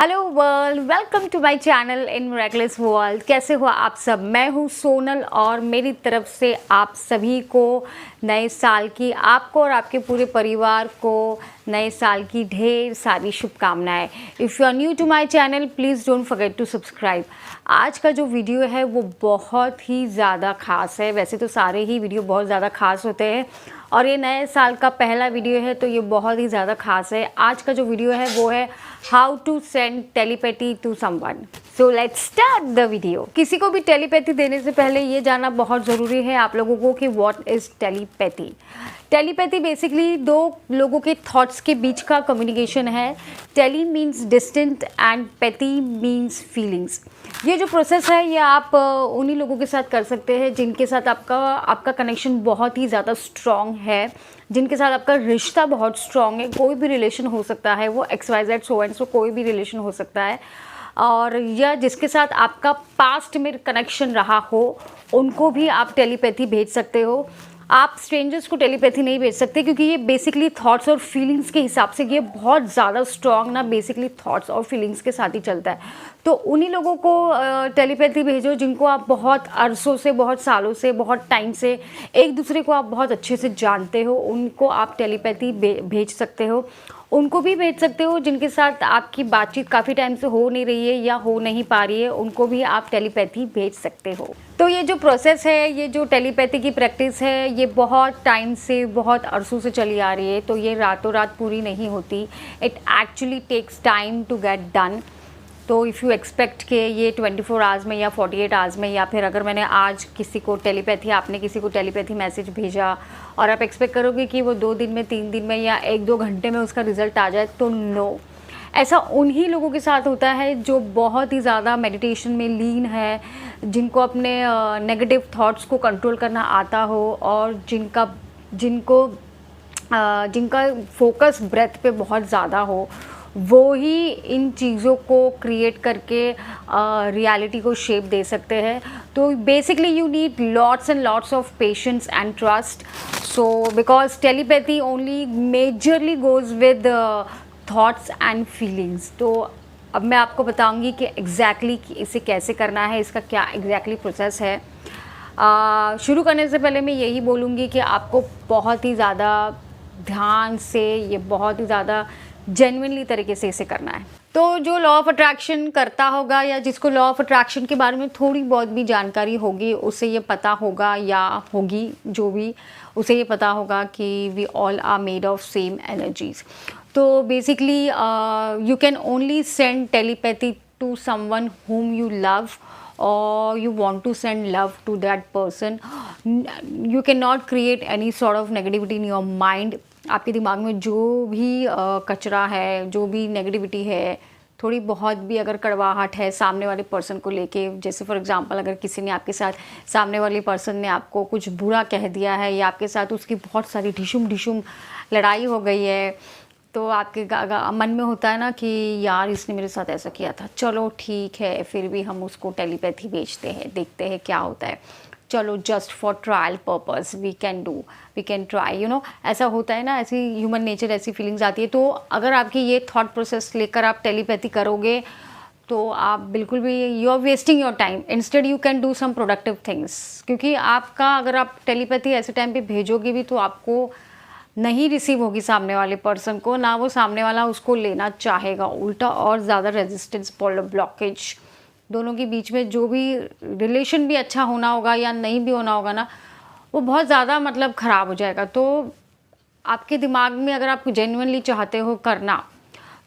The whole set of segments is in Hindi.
Hello world, welcome to my channel in miracles world. कैसे हो आप सब? मैं हूँ सोनल और मेरी तरफ से आप सभी को नए साल की, आपको और आपके पूरे परिवार को नए साल की ढेर सारी शुभकामनाएं। If you are new to my channel, please don't forget to subscribe. आज का जो वीडियो है वो बहुत ही ज़्यादा ख़ास है। वैसे तो सारे ही वीडियो बहुत ज़्यादा ख़ास होते हैं और ये नए साल का पहला वीडियो है तो ये बहुत ही ज़्यादा ख़ास है। आज का जो वीडियो है वो है how to send telepathy to someone. So let's start the video. किसी को भी टेलीपैथी देने से पहले ये जानना बहुत ज़रूरी है आप लोगों को कि what is telepathy. Telepathy basically दो लोगों के थॉट्स के बीच का कम्युनिकेशन है। Tele means distant and pathy means feelings. ये जो प्रोसेस है ये आप उन्हीं लोगों के साथ कर सकते हैं जिनके साथ आपका कनेक्शन बहुत ही ज़्यादा स्ट्रॉन्ग है, जिनके साथ आपका रिश्ता बहुत स्ट्रॉन्ग है। कोई भी रिलेशन हो सकता है, वो XYZ सो एंड सो कोई भी रिलेशन हो सकता है, और या जिसके साथ आपका पास्ट में कनेक्शन रहा हो उनको भी आप टेलीपैथी भेज सकते हो। आप स्ट्रेंजर्स को टेलीपैथी नहीं भेज सकते क्योंकि ये बेसिकली थॉट्स और फीलिंग्स के हिसाब से ये बहुत ज़्यादा स्ट्रॉन्ग ना बेसिकली थॉट्स और फीलिंग्स के साथ ही चलता है। तो उन्हीं लोगों को टेलीपैथी भेजो जिनको आप बहुत अरसों से, बहुत सालों से, बहुत टाइम से एक दूसरे को आप बहुत अच्छे से जानते हो, उनको आप टेलीपैथी भेज सकते हो। उनको भी भेज सकते हो जिनके साथ आपकी बातचीत काफ़ी टाइम से हो नहीं रही है या हो नहीं पा रही है, उनको भी आप टेलीपैथी भेज सकते हो। तो ये जो प्रोसेस है, ये जो टेलीपैथी की प्रैक्टिस है, ये बहुत टाइम से, बहुत अरसों से चली आ रही है। तो ये रातों रात पूरी नहीं होती। It actually takes time to get done. तो इफ़ यू एक्सपेक्ट कि ये 24 आवर्स में या 48 आवर्स में, या फिर अगर मैंने आज किसी को टेलीपैथी, आपने किसी को टेलीपैथी मैसेज भेजा और आप एक्सपेक्ट करोगे कि वो 2 दिन में, 3 दिन में या 1-2 घंटे में उसका रिजल्ट आ जाए, तो नो। ऐसा उन्हीं लोगों के साथ होता है जो बहुत ही ज़्यादा मेडिटेशन में लीन है, जिनको अपने नेगेटिव थॉट्स को कंट्रोल करना आता हो और जिनका फोकस ब्रेथ पे बहुत ज़्यादा हो, वो ही इन चीज़ों को क्रिएट करके रियलिटी को शेप दे सकते हैं। तो basically you need lots and lots of patience and trust. So because telepathy only majorly goes with thoughts and feelings. तो अब मैं आपको बताऊंगी कि एग्जैक्टली इसे कैसे करना है, इसका क्या एग्जैक्टली प्रोसेस है। शुरू करने से पहले मैं यही बोलूँगी कि आपको बहुत ही ज़्यादा ध्यान से, ये बहुत ही ज़्यादा जेन्युइनली तरीके से इसे करना है। तो जो लॉ ऑफ अट्रैक्शन करता होगा या जिसको लॉ ऑफ अट्रैक्शन के बारे में थोड़ी बहुत भी जानकारी होगी, उसे ये पता होगा या होगी, जो भी, उसे ये पता होगा कि we all are made of same energies. तो basically you can only send telepathy to someone whom you love or you want to send love to that person. You cannot create any sort of negativity in your mind. आपके दिमाग में जो भी कचरा है, जो भी नेगेटिविटी है, थोड़ी बहुत भी अगर कड़वाहट है सामने वाले पर्सन को लेके, जैसे फॉर एग्जांपल अगर किसी ने आपके साथ, सामने वाले पर्सन ने आपको कुछ बुरा कह दिया है या आपके साथ उसकी बहुत सारी ढिशुम लड़ाई हो गई है, तो आपके मन में होता है ना कि यार इसने मेरे साथ ऐसा किया था, चलो ठीक है, फिर भी हम उसको टेलीपैथी भेजते हैं, देखते हैं क्या होता है, चलो just for trial purpose we can try, you know. ऐसा होता है ना, ऐसी ह्यूमन नेचर, ऐसी फीलिंग्स आती है। तो अगर आपकी ये थॉट प्रोसेस लेकर आप टेलीपैथी करोगे तो आप बिल्कुल भी, you are wasting your time. Instead you can do some productive things, क्योंकि आपका, अगर आप टेलीपैथी ऐसे टाइम पे भेजोगे भी तो आपको नहीं रिसीव होगी सामने वाले पर्सन को, ना वो सामने वाला उसको लेना चाहेगा, उल्टा और ज़्यादा रेजिस्टेंस, ब्लॉकेज, दोनों के बीच में जो भी रिलेशन भी अच्छा होना होगा या नहीं भी होना होगा ना, वो बहुत ज़्यादा मतलब ख़राब हो जाएगा। तो आपके दिमाग में, अगर आप जेन्युइनली चाहते हो करना,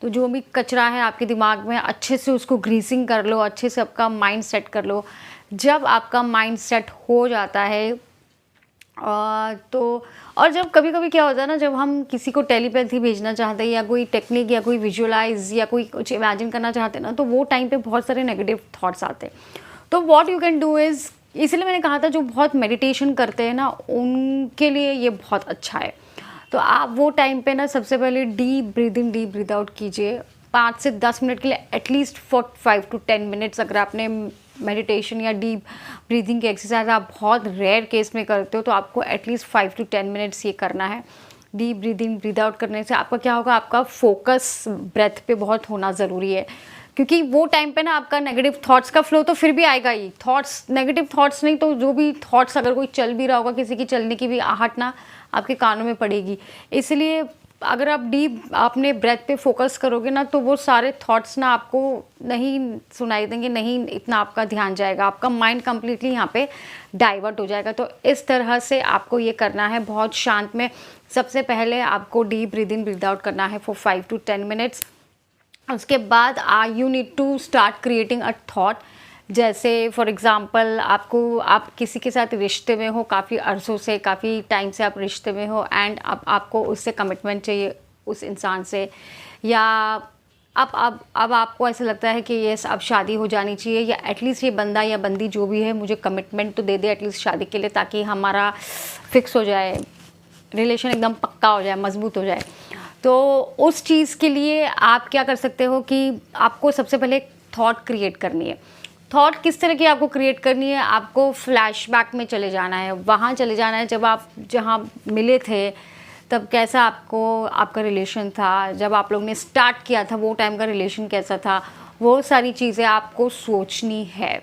तो जो भी कचरा है आपके दिमाग में अच्छे से उसको ग्रीसिंग कर लो, अच्छे से आपका माइंड सेट कर लो। जब आपका माइंड सेट हो जाता है तो, और जब कभी कभी क्या होता है ना, जब हम किसी को टेलीपैथी भेजना चाहते हैं या कोई टेक्निक या कोई विजुअलाइज या कोई कुछ इमेजिन करना चाहते हैं ना, तो वो टाइम पे बहुत सारे नेगेटिव थॉट्स आते हैं। तो what you can do is, इसलिए मैंने कहा था जो बहुत मेडिटेशन करते हैं ना उनके लिए ये बहुत अच्छा है। तो आप वो टाइम पे ना सबसे पहले डीप ब्रीद इन, डीप ब्रीद आउट कीजिए 5 से 10 मिनट के लिए, एटलीस्ट फॉर 5 to 10 मिनट्स। अगर आपने मेडिटेशन या डीप ब्रीदिंग की एक्सरसाइज आप बहुत रेयर केस में करते हो तो आपको एटलीस्ट 5 to 10 मिनट्स ये करना है। डीप ब्रीदिंग, ब्रीद आउट करने से आपका क्या होगा, आपका फोकस ब्रेथ पे बहुत होना ज़रूरी है। क्योंकि वो टाइम पे ना आपका नेगेटिव थॉट्स का फ्लो तो फिर भी आएगा ही, थॉट्स नेगेटिव थॉट्स नहीं तो जो भी थॉट्स अगर कोई चल भी रहा होगा, किसी की चलने की भी आहट ना आपके कानों में पड़ेगी। इसलिए अगर आप डीप अपने ब्रेथ पे फोकस करोगे ना तो वो सारे थॉट्स ना आपको नहीं सुनाई देंगे, नहीं इतना आपका ध्यान जाएगा, आपका माइंड कंप्लीटली यहाँ पे डाइवर्ट हो जाएगा। तो इस तरह से आपको ये करना है बहुत शांत में। सबसे पहले आपको deep breathe in breathe out करना है फॉर 5 to 10 मिनट्स। उसके बाद you need to start creating a thought. जैसे फॉर एग्ज़ाम्पल आप किसी के साथ रिश्ते में हो, काफ़ी अरसों से, काफ़ी टाइम से आप रिश्ते में हो एंड अब आपको उससे कमिटमेंट चाहिए उस इंसान से, या अब आपको ऐसा लगता है कि यस अब शादी हो जानी चाहिए, या एटलीस्ट ये बंदा या बंदी जो भी है मुझे कमिटमेंट तो दे दे एटलीस्ट शादी के लिए, ताकि हमारा फिक्स हो जाए, रिलेशन एकदम पक्का हो जाए, मजबूत हो जाए। तो उस चीज़ के लिए आप क्या कर सकते हो कि आपको सबसे पहले थॉट क्रिएट करनी है। थॉट किस तरह की आपको क्रिएट करनी है, आपको फ्लैशबैक में चले जाना है, वहाँ चले जाना है जब आप जहाँ मिले थे तब कैसा आपका रिलेशन था, जब आप लोग ने स्टार्ट किया था वो टाइम का रिलेशन कैसा था, वो सारी चीज़ें आपको सोचनी है।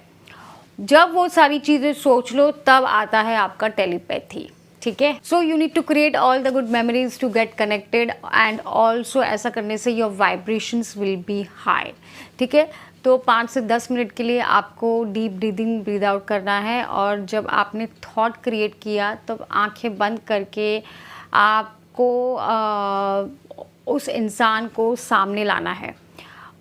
जब वो सारी चीज़ें सोच लो तब आता है आपका टेलीपैथी, ठीक है। So you need to create all the good memories to get connected and also ऐसा करने से your vibrations will be high, ठीक है। तो 5 से 10 मिनट के लिए आपको डीप ब्रीदिंग ब्रीद आउट करना है, और जब आपने थॉट क्रिएट किया तब आंखें बंद करके आपको उस इंसान को सामने लाना है।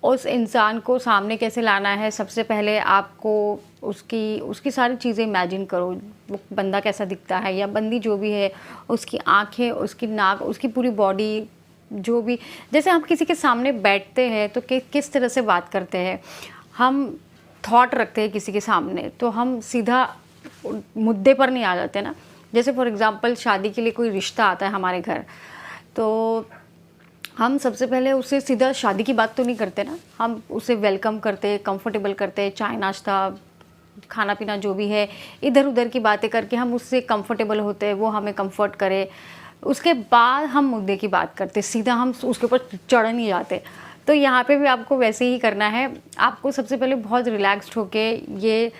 उस इंसान को सामने कैसे लाना है, सबसे पहले आपको उसकी सारी चीज़ें इमेजिन करो। वो बंदा कैसा दिखता है या बंदी जो भी है, उसकी आंखें, उसकी नाक, उसकी पूरी बॉडी, जो भी, जैसे हम किसी के सामने बैठते हैं तो किस तरह से बात करते हैं, हम थॉट रखते हैं किसी के सामने तो हम सीधा मुद्दे पर नहीं आ जाते ना। जैसे फॉर एग्ज़ाम्पल शादी के लिए कोई रिश्ता आता है हमारे घर, तो हम सबसे पहले उससे सीधा शादी की बात तो नहीं करते ना, हम उसे वेलकम करते, कंफर्टेबल करते, चाय नाश्ता खाना पीना जो भी है, इधर उधर की बातें करके हम उससे कंफर्टेबल होते हैं, वो हमें कंफर्ट करे, उसके बाद हम मुद्दे की बात करते, सीधा हम उसके ऊपर चढ़ नहीं जाते। तो यहाँ पे भी आपको वैसे ही करना है। आपको सबसे पहले बहुत रिलैक्स्ड होके ये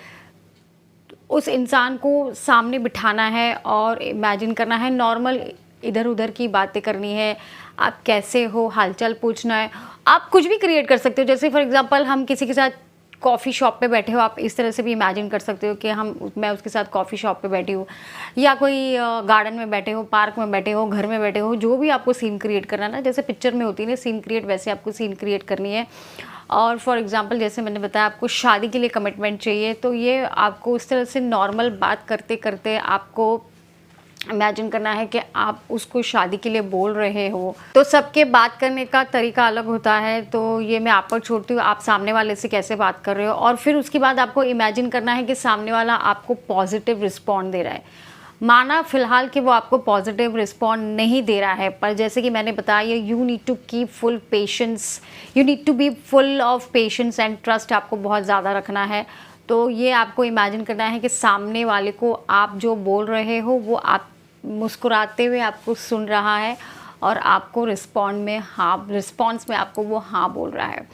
उस इंसान को सामने बिठाना है और इमेजिन करना है, नॉर्मल इधर उधर की बातें करनी है, आप कैसे हो हालचाल पूछना है। आप कुछ भी क्रिएट कर सकते हो, जैसे फॉर एग्जांपल हम किसी के साथ कॉफ़ी शॉप पे बैठे हो, आप इस तरह से भी इमेजिन कर सकते हो कि मैं उसके साथ कॉफ़ी शॉप पे बैठी हूँ, या कोई गार्डन में बैठे हो, पार्क में बैठे हो, घर में बैठे हो, जो भी आपको सीन क्रिएट करना है ना, जैसे पिक्चर में होती है ना सीन क्रिएट, वैसे आपको सीन क्रिएट करनी है। और फॉर एग्जांपल जैसे मैंने बताया आपको शादी के लिए कमिटमेंट चाहिए, तो ये आपको इस तरह से नॉर्मल बात करते करते आपको इमेजिन करना है कि आप उसको शादी के लिए बोल रहे हो। तो सबके बात करने का तरीका अलग होता है, तो ये मैं आप पर छोड़ती हूँ, आप सामने वाले से कैसे बात कर रहे हो। और फिर उसके बाद आपको इमेजिन करना है कि सामने वाला आपको पॉजिटिव रिस्पॉन्ड दे रहा है। माना फ़िलहाल कि वो आपको पॉजिटिव रिस्पॉन्ड नहीं दे रहा है, पर जैसे कि मैंने बताया, you need to keep full patience, you need to be full of patience and trust, आपको बहुत ज़्यादा रखना है। तो ये आपको इमेजिन करना है कि सामने वाले को आप जो बोल रहे हो वो आप मुस्कुराते हुए आपको सुन रहा है और आपको रिस्पॉन्स में आपको वो हाँ बोल रहा है।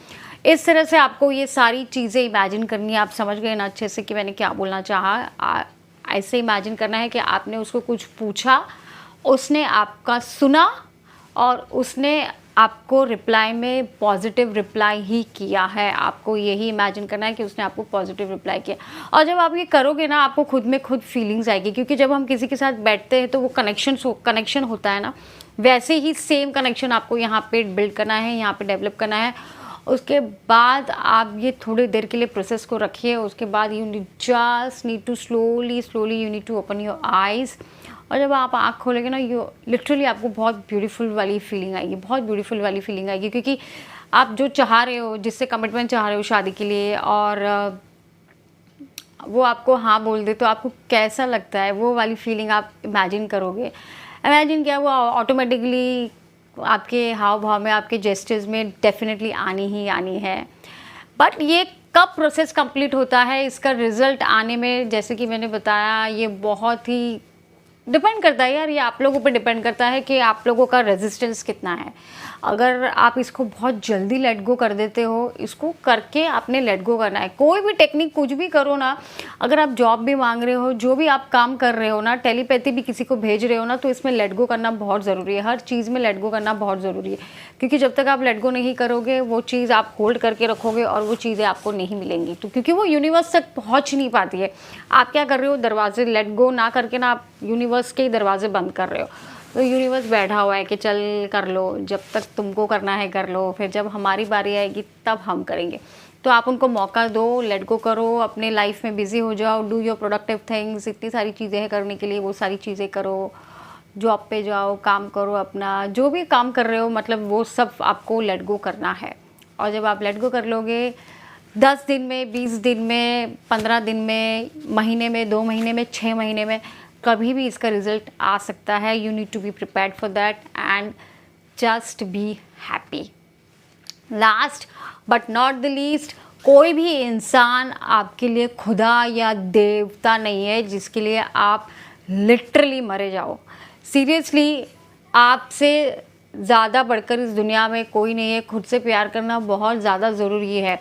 इस तरह से आपको ये सारी चीज़ें इमेजिन करनी है। आप समझ गए ना अच्छे से कि मैंने क्या बोलना चाहा। ऐसे इमेजिन करना है कि आपने उसको कुछ पूछा, उसने आपका सुना और उसने आपको रिप्लाई में पॉजिटिव रिप्लाई ही किया है। आपको यही इमेजिन करना है कि उसने आपको पॉजिटिव रिप्लाई किया। और जब आप ये करोगे ना, आपको खुद में खुद फीलिंग्स आएगी, क्योंकि जब हम किसी के साथ बैठते हैं तो वो कनेक्शन होता है ना, वैसे ही सेम कनेक्शन आपको यहाँ पे बिल्ड करना है, यहाँ पे डेवलप करना है। उसके बाद आप ये थोड़ी देर के लिए प्रोसेस को रखिए। उसके बाद you just need to slowly you need to open your eyes. और जब आप आँख खोलेंगे ना, यू लिटरली आपको बहुत ब्यूटीफुल वाली फीलिंग आएगी, बहुत ब्यूटीफुल वाली फीलिंग आएगी, क्योंकि आप जो चाह रहे हो, जिससे कमिटमेंट चाह रहे हो शादी के लिए, और वो आपको हाँ बोल दे तो आपको कैसा लगता है, वो वाली फीलिंग आप इमेजिन करोगे। इमेजिन क्या, वो ऑटोमेटिकली आपके हाव भाव में, आपके जेस्चर्स में डेफिनेटली आनी ही आनी है। बट ये कब प्रोसेस कंप्लीट होता है, इसका रिजल्ट आने में, जैसे कि मैंने बताया, ये बहुत ही डिपेंड करता है यार, ये आप लोगों पर डिपेंड करता है कि आप लोगों का रेजिस्टेंस कितना है। अगर आप इसको बहुत जल्दी लेट गो कर देते हो, इसको करके आपने लेट गो करना है। कोई भी टेक्निक कुछ भी करो ना, अगर आप जॉब भी मांग रहे हो, जो भी आप काम कर रहे हो ना, टेलीपैथी भी किसी को भेज रहे हो ना, तो इसमें लेट गो करना बहुत ज़रूरी है। हर चीज़ में लेट गो करना बहुत ज़रूरी है, क्योंकि जब तक आप लेट गो नहीं करोगे वो चीज़ आप होल्ड करके रखोगे और वो चीज़ें आपको नहीं मिलेंगी, तो क्योंकि वो यूनिवर्स तक पहुँच नहीं पाती है। आप क्या कर रहे हो, दरवाजे लेट गो ना करके ना आप यूनिवर्स के ही दरवाजे बंद कर रहे हो। तो यूनिवर्स बैठा हुआ है कि चल कर लो, जब तक तुमको करना है कर लो, फिर जब हमारी बारी आएगी तब हम करेंगे। तो आप उनको मौका दो, लेट गो करो, अपने लाइफ में बिजी हो जाओ, डू योर प्रोडक्टिव थिंग्स। इतनी सारी चीज़ें हैं करने के लिए, वो सारी चीज़ें करो, जॉब पे जाओ, काम करो अपना, जो भी काम कर रहे हो मतलब वो सब आपको लेट गो करना है। और जब आप लेट गो कर लोगे 10 दिन में, 20 दिन में, 15 दिन में, महीने में, 2 महीने में, 6 महीने में, कभी भी इसका रिजल्ट आ सकता है। You need to be prepared for that and just be happy. Last but not the least, कोई भी इंसान आपके लिए खुदा या देवता नहीं है जिसके लिए आप लिटरली मरे जाओ। सीरियसली, आपसे ज़्यादा बढ़कर इस दुनिया में कोई नहीं है। खुद से प्यार करना बहुत ज़्यादा ज़रूरी है,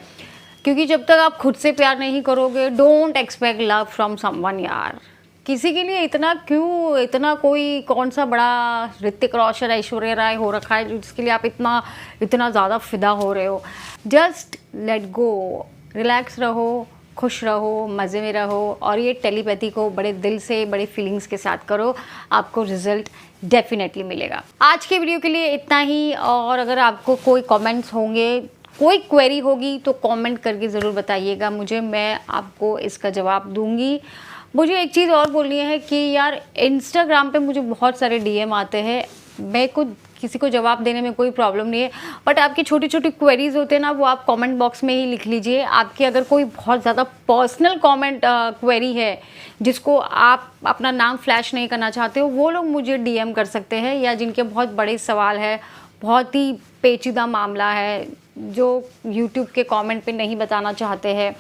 क्योंकि जब तक आप खुद से प्यार नहीं करोगे, don't expect love from someone यार। किसी के लिए इतना क्यों, इतना कोई कौन सा बड़ा ऋतिक रोशन, ऐश्वर्या राय हो रखा है जिसके लिए आप इतना ज़्यादा फिदा हो रहे हो। जस्ट लेट गो, रिलैक्स रहो, खुश रहो, मज़े में रहो, और ये टेलीपैथी को बड़े दिल से, बड़े फीलिंग्स के साथ करो, आपको रिजल्ट डेफिनेटली मिलेगा। आज के वीडियो के लिए इतना ही, और अगर आपको कोई कमेंट्स होंगे, कोई क्वेरी होगी तो कमेंट करके ज़रूर बताइएगा मुझे, मैं आपको इसका जवाब दूंगी। मुझे एक चीज़ और बोलनी है कि यार इंस्टाग्राम पे मुझे बहुत सारे डीएम आते हैं, मैं किसी को जवाब देने में कोई प्रॉब्लम नहीं है, बट आपकी छोटी छोटी क्वेरीज होते हैं ना, वो आप कमेंट बॉक्स में ही लिख लीजिए। आपकी अगर कोई बहुत ज़्यादा पर्सनल कमेंट क्वेरी है जिसको आप अपना नाम फ्लैश नहीं करना चाहते हो, वो लोग मुझे डीएम कर सकते हैं, या जिनके बहुत बड़े सवाल है, बहुत ही पेचीदा मामला है जो यूट्यूब के कमेंट पे नहीं बताना चाहते हैं,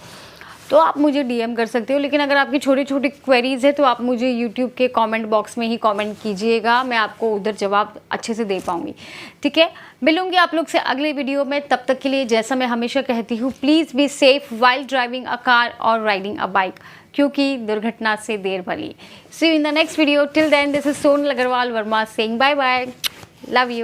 तो आप मुझे डीएम कर सकते हो। लेकिन अगर आपकी छोटी छोटी क्वेरीज है तो आप मुझे यूट्यूब के कमेंट बॉक्स में ही कमेंट कीजिएगा, मैं आपको उधर जवाब अच्छे से दे पाऊँगी। ठीक है, मिलूंगी आप लोग से अगले वीडियो में। तब तक के लिए जैसा मैं हमेशा कहती हूँ, please be safe while driving a car और राइडिंग अ बाइक, क्योंकि दुर्घटना से देर भली। See you in the next video. Till then, this is Sonal Agarwal Verma saying bye bye, love you.